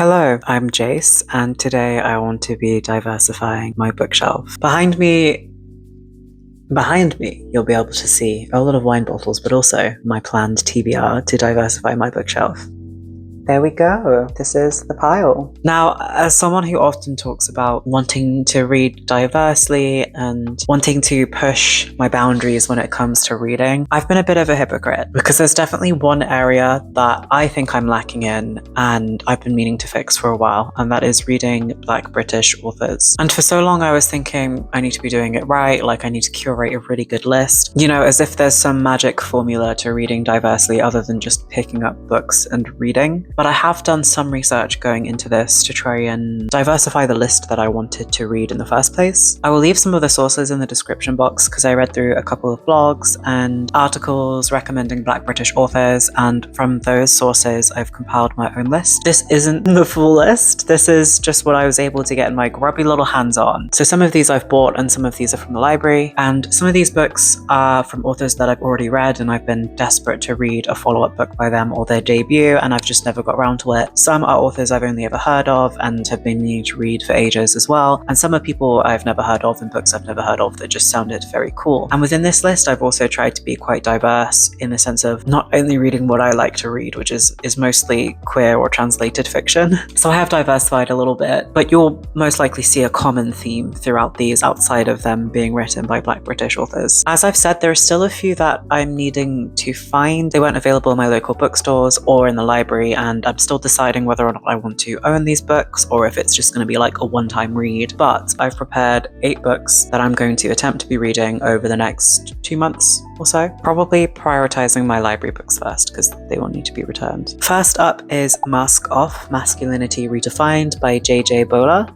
Hello, I'm Jace, and today I want to be diversifying my bookshelf. Behind me, you'll be able to see a lot of wine bottles, but also my planned TBR to diversify my bookshelf. There we go. This is the pile. Now, as someone who often talks about wanting to read diversely and wanting to push my boundaries when it comes to reading, I've been a bit of a hypocrite because there's definitely one area that I think I'm lacking in and I've been meaning to fix for a while, and that is reading Black British authors. And for so long I was thinking I need to be doing it right, like I need to curate a really good list, as if there's some magic formula to reading diversely other than just picking up books and reading. But I have done some research going into this to try and diversify the list that I wanted to read in the first place. I will leave some of the sources in the description box because I read through a couple of blogs and articles recommending Black British authors, and from those sources I've compiled my own list. This isn't the full list, this is just what I was able to get my grubby little hands on. So some of these I've bought and some of these are from the library, and some of these books are from authors that I've already read and I've been desperate to read a follow-up book by them or their debut, and I've just never got around to it. Some are authors I've only ever heard of and have been needing to read for ages as well, and some are people I've never heard of and books I've never heard of that just sounded very cool. And within this list I've also tried to be quite diverse in the sense of not only reading what I like to read, which is mostly queer or translated fiction. So I have diversified a little bit, but you'll most likely see a common theme throughout these outside of them being written by Black British authors. As I've said, there are still a few that I'm needing to find. They weren't available in my local bookstores or in the library, and I'm still deciding whether or not I want to own these books or if it's just going to be like a one-time read. But I've prepared 8 books that I'm going to attempt to be reading over the next 2 months or so, probably prioritizing my library books first because they will need to be returned. First up is Mask Off, Masculinity Redefined by J.J. Bowler.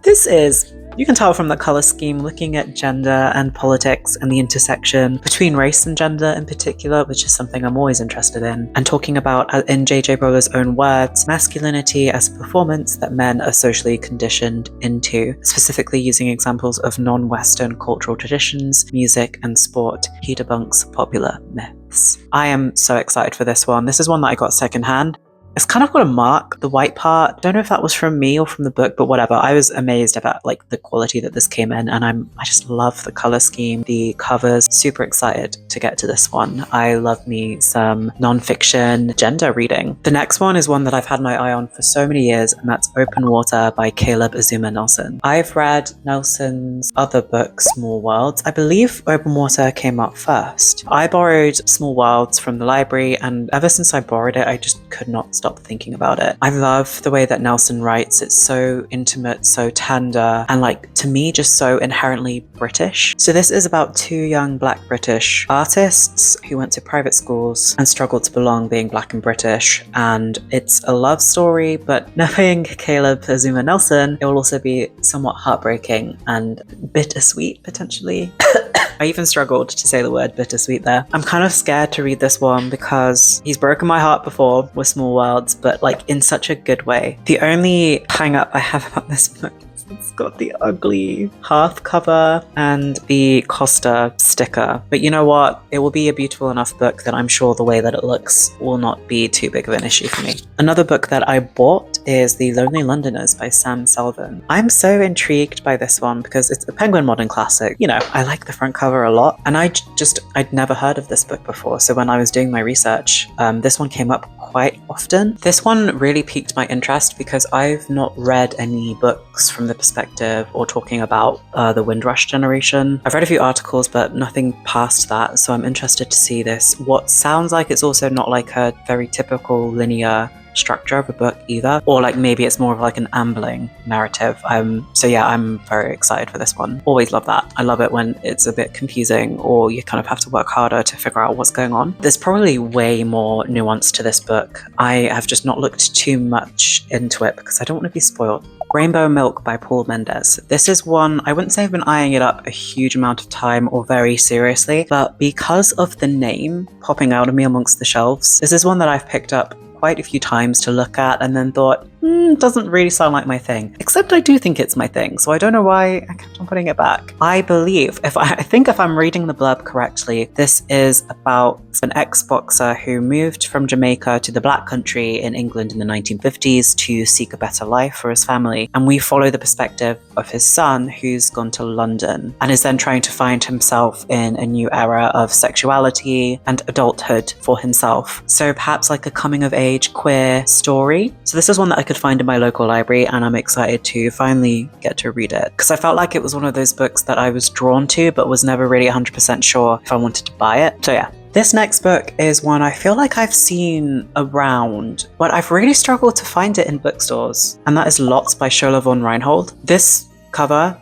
You can tell from the color scheme, looking at gender and politics and the intersection between race and gender in particular, which is something I'm always interested in, and talking about, in J.J. Bowler's own words, masculinity as a performance that men are socially conditioned into, specifically using examples of non-Western cultural traditions, music, and sport. He debunks popular myths. I am so excited for this one. This is one that I got secondhand. It's kind of got a mark, the white part. Don't know if that was from me or from the book, but whatever. I was amazed about the quality that this came in, and I just love the color scheme, the covers. Super excited to get to this one. I love me some non-fiction gender reading. The next one is one that I've had my eye on for so many years, and that's Open Water by Caleb Azuma Nelson. I've read Nelson's other book, Small Worlds. I believe Open Water came out first. I borrowed Small Worlds from the library, and ever since I borrowed it, I just could not stop thinking about it. I love the way that Nelson writes. It's so intimate, so tender, and to me just so inherently British. So this is about 2 young Black British artists who went to private schools and struggled to belong being Black and British, and it's a love story, but knowing Caleb Azuma Nelson, it will also be somewhat heartbreaking and bittersweet potentially. I even struggled to say the word bittersweet there. I'm kind of scared to read this one because he's broken my heart before with Small Worlds, but in such a good way. The only hang up I have about this book is it's got the ugly hearth cover and the Costa sticker. But you know what? It will be a beautiful enough book that I'm sure the way that it looks will not be too big of an issue for me. Another book that I bought is The Lonely Londoners by Sam Selvin. I'm so intrigued by this one because it's a Penguin modern classic. I like the front cover a lot, and I'd never heard of this book before, so when I was doing my research, this one came up quite often. This one really piqued my interest because I've not read any books from the perspective or talking about the Windrush generation. I've read a few articles, but nothing past that, so I'm interested to see this. What sounds like it's also not a very typical linear structure of a book either, or maybe it's more of an ambling narrative. So yeah, I'm very excited for this one. Always love that. I love it when it's a bit confusing or you kind of have to work harder to figure out what's going on. There's probably way more nuance to this book. I have just not looked too much into it because I don't want to be spoiled. Rainbow Milk by Paul Mendes. This is one, I wouldn't say I've been eyeing it up a huge amount of time or very seriously, but because of the name popping out of me amongst the shelves, this is one that I've picked up quite a few times to look at and then thought, doesn't really sound like my thing. Except I do think it's my thing, so I don't know why I kept on putting it back. I believe, if I'm reading the blurb correctly, this is about an ex-boxer who moved from Jamaica to the Black Country in England in the 1950s to seek a better life for his family. And we follow the perspective of his son, who's gone to London and is then trying to find himself in a new era of sexuality and adulthood for himself. So perhaps like a coming of age queer story. So this is one that I could find in my local library, and I'm excited to finally get to read it, because I felt like it was one of those books that I was drawn to but was never really 100% sure if I wanted to buy it. So yeah. This next book is one I feel like I've seen around, but I've really struggled to find it in bookstores, and that is Lote by Shola von Reinhold. This cover,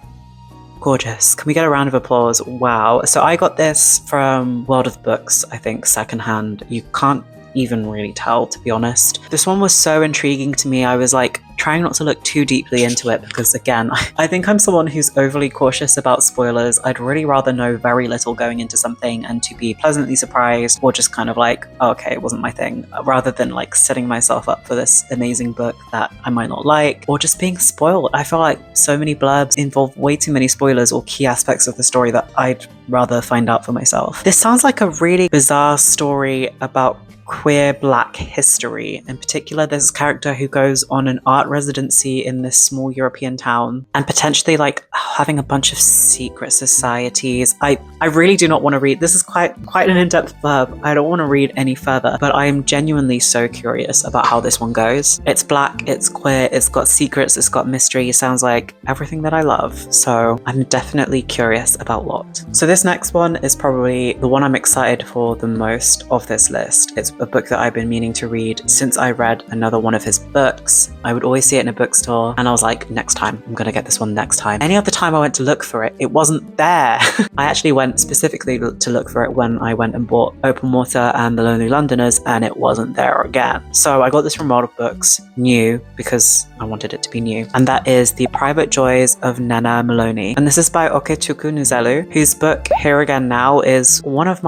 gorgeous. Can we get a round of applause? Wow. So I got this from World of Books, I think, secondhand. You can't even really tell, to be honest. This one was so intriguing to me. I was like trying not to look too deeply into it because, again, I think I'm someone who's overly cautious about spoilers. I'd really rather know very little going into something and to be pleasantly surprised, or just kind of like, oh, okay, it wasn't my thing, rather than like setting myself up for this amazing book that I might not like, or just being spoiled. I feel like so many blurbs involve way too many spoilers or key aspects of the story that I'd rather find out for myself. This sounds like a really bizarre story about queer Black history. In particular, there's a character who goes on an art residency in this small European town and potentially like having a bunch of secret societies. I really do not want to read. This is quite an in-depth blurb. I don't want to read any further, but I am genuinely so curious about how this one goes. It's Black, it's queer, it's got secrets, it's got mystery. It sounds like everything that I love. So I'm definitely curious about Lote. So this next one is probably the one I'm excited for the most of this list. It's a book that I've been meaning to read since I read another one of his books. I would always see it in a bookstore and I was like, next time, I'm gonna get this one next time. Any other time I went to look for it, it wasn't there. I actually went specifically to look for it when I went and bought Open Water and The Lonely Londoners, and it wasn't there again. So I got this from World of Books, new, because I wanted it to be new. And that is The Private Joys of Nnenna Maloney. And this is by Okechukwu Nuzelu, whose book Here Again Now is one of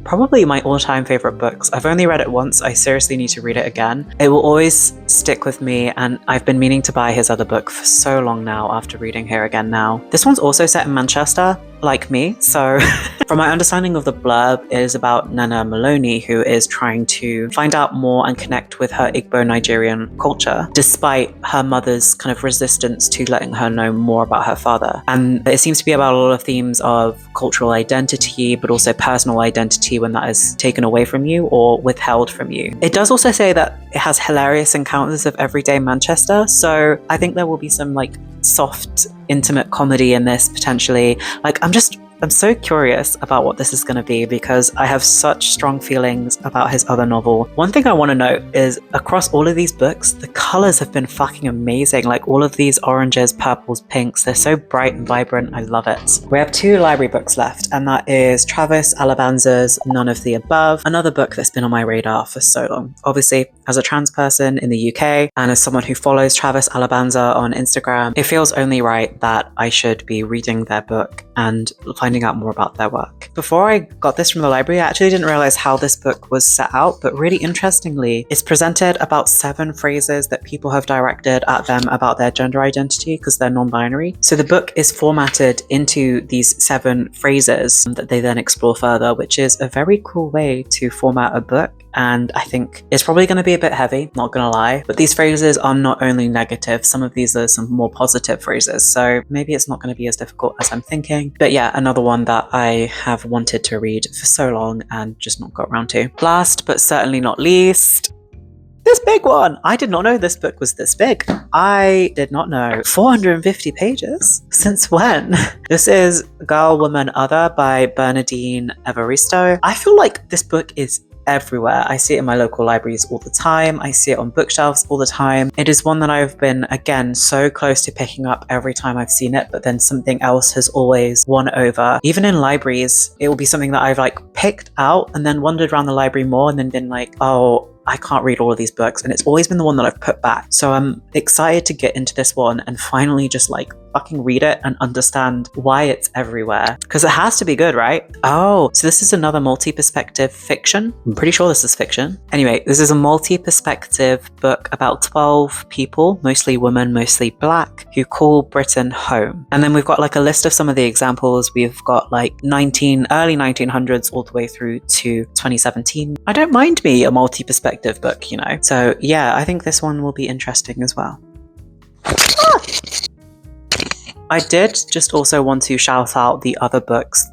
probably my all-time favorite books. I've only read it once. I seriously need to read it again. It will always stick with me, and I've been meaning to buy his other book for so long now after reading Here Again Now. This one's also set in Manchester, like me, so from my understanding of the blurb, it is about Nnenna Maloney, who is trying to find out more and connect with her Igbo Nigerian culture, despite her mother's kind of resistance to letting her know more about her father. And it seems to be about a lot of themes of cultural identity, but also personal identity when that is taken away from you or withheld from you. It does also say that it has hilarious encounters of everyday Manchester, so I think there will be some like soft, intimate comedy in this potentially. Like, I'm so curious about what this is going to be because I have such strong feelings about his other novel. One thing I want to note is across all of these books, the colors have been fucking amazing. Like all of these oranges, purples, pinks, they're so bright and vibrant. I love it. We have 2 library books left, and that is Travis Alabanza's None of the Above, another book that's been on my radar for so long. Obviously, as a trans person in the UK and as someone who follows Travis Alabanza on Instagram, it feels only right that I should be reading their book and finding out more about their work. Before I got this from the library, I actually didn't realize how this book was set out, but really interestingly, it's presented about 7 phrases that people have directed at them about their gender identity because they're non-binary. So the book is formatted into these 7 phrases that they then explore further, which is a very cool way to format a book. And I think it's probably going to be a bit heavy, not going to lie, but these phrases are not only negative, some of these are some more positive phrases, so maybe it's not going to be as difficult as I'm thinking. But yeah, another one that I have wanted to read for so long and just not got around to. Last but certainly not least, this big one. I did not know this book was this big. I did not know. 450 pages? Since when? This is Girl, Woman, Other by Bernardine Evaristo. I feel like this book is everywhere. I see it in my local libraries all the time. I see it on bookshelves all the time. It is one that I've been, again, so close to picking up every time I've seen it, but then something else has always won over. Even in libraries, it will be something that I've like picked out and then wandered around the library more and then been like, oh, I can't read all of these books, and it's always been the one that I've put back. So I'm excited to get into this one and finally just like fucking read it and understand why it's everywhere. Because it has to be good, right? Oh, so this is another multi-perspective fiction. I'm pretty sure this is fiction. Anyway, this is a multi-perspective book about 12 people, mostly women, mostly black, who call Britain home. And then we've got like a list of some of the examples. We've got like early 1900s all the way through to 2017. I don't mind me a multi-perspective book, you know? So yeah, I think this one will be interesting as well. I did just also want to shout out the other books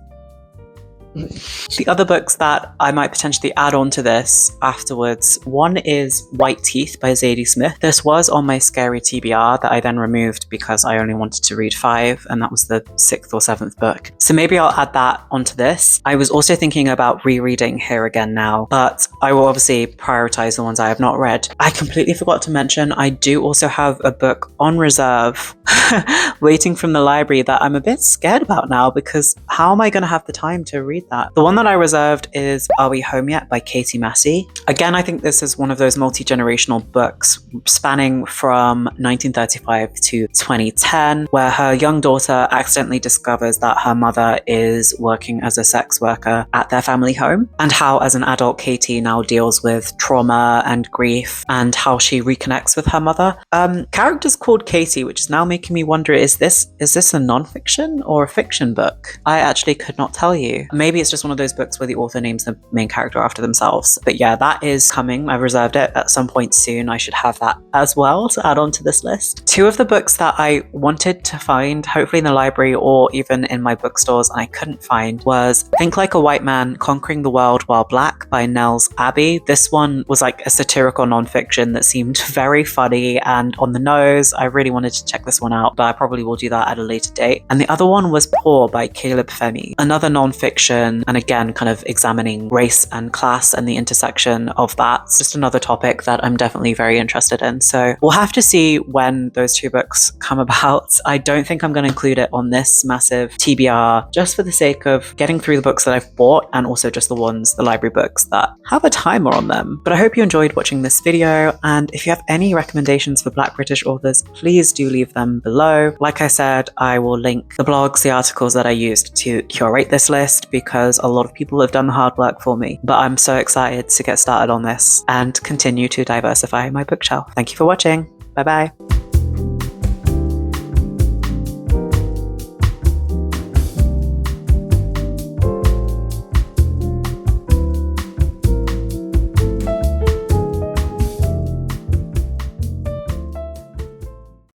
that I might potentially add on to this afterwards. One is White Teeth by Zadie Smith. This was on my scary TBR that I then removed because I only wanted to read 5, and that was the 6th or 7th book. So maybe I'll add that onto this. I was also thinking about rereading Here Again Now, but I will obviously prioritize the ones I have not read. I completely forgot to mention, I do also have a book on reserve waiting from the library that I'm a bit scared about now, because how am I going to have the time to read that? The one that I reserved is Are We Home Yet by Katie Massey. Again, I think this is one of those multi-generational books spanning from 1935 to 2010, where her young daughter accidentally discovers that her mother is working as a sex worker at their family home, and how as an adult Katie now deals with trauma and grief and how she reconnects with her mother. Character's called Katie, which is now making me wonder, is this a non-fiction or a fiction book? I actually could not tell you. Maybe it's just one of those books where the author names the main character after themselves. But yeah, that is coming. I've reserved it at some point soon. I should have that as well to add on to this list. 2 of the books that I wanted to find, hopefully in the library or even in my bookstores, and I couldn't find, was Think Like a White Man, Conquering the World While Black by Nels Abbey. This one was like a satirical nonfiction that seemed very funny and on the nose. I really wanted to check this one out, but I probably will do that at a later date. And the other one was Poor by Caleb Femi, another nonfiction, and again kind of examining race and class and the intersection of that. It's just another topic that I'm definitely very interested in. So we'll have to see when those 2 books come about. I don't think I'm going to include it on this massive TBR, just for the sake of getting through the books that I've bought, and also just the library books that have a timer on them. But I hope you enjoyed watching this video, and if you have any recommendations for Black British authors, please do leave them below. Like I said, I will link the blogs, the articles that I used to curate this list, because a lot of people have done the hard work for me. But I'm so excited to get started on this and continue to diversify my bookshelf. Thank you for watching. Bye bye.